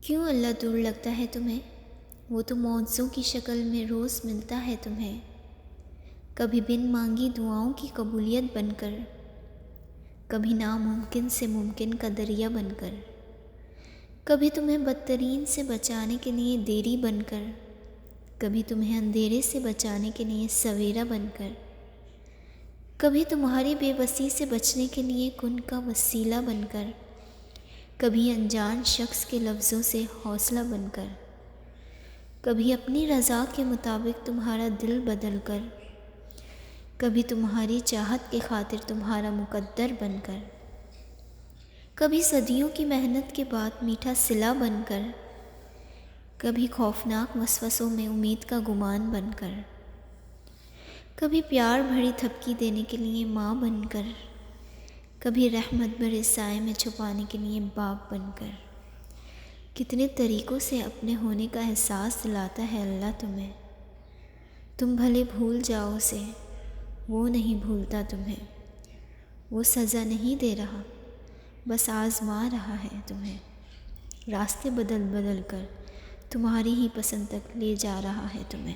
کیوں اللہ دور لگتا ہے تمہیں؟ وہ تو معجزوں کی شکل میں روز ملتا ہے تمہیں، کبھی بن مانگی دعاؤں کی قبولیت بن کر، کبھی ناممکن سے ممکن کا دریا بن کر، کبھی تمہیں بدترین سے بچانے کے لیے دیری بن کر، کبھی تمہیں اندھیرے سے بچانے کے لیے سویرا بن کر، کبھی تمہاری بے بسی سے بچنے کے لیے کن کا وسیلہ بن کر، کبھی انجان شخص کے لفظوں سے حوصلہ بن کر، کبھی اپنی رضا کے مطابق تمہارا دل بدل کر، کبھی تمہاری چاہت کے خاطر تمہارا مقدر بن کر، کبھی صدیوں کی محنت کے بعد میٹھا صلہ بن کر، کبھی خوفناک وسوسوں میں امید کا گمان بن کر، کبھی پیار بھری تھپکی دینے کے لیے ماں بن کر، کبھی رحمت بھرے سائے میں چھپانے کے لیے باپ بن کر۔ کتنے طریقوں سے اپنے ہونے کا احساس دلاتا ہے اللہ تمہیں۔ تم بھلے بھول جاؤ اسے، وہ نہیں بھولتا تمہیں۔ وہ سزا نہیں دے رہا، بس آزما رہا ہے تمہیں، راستے بدل بدل کر تمہاری ہی پسند تک لے جا رہا ہے تمہیں۔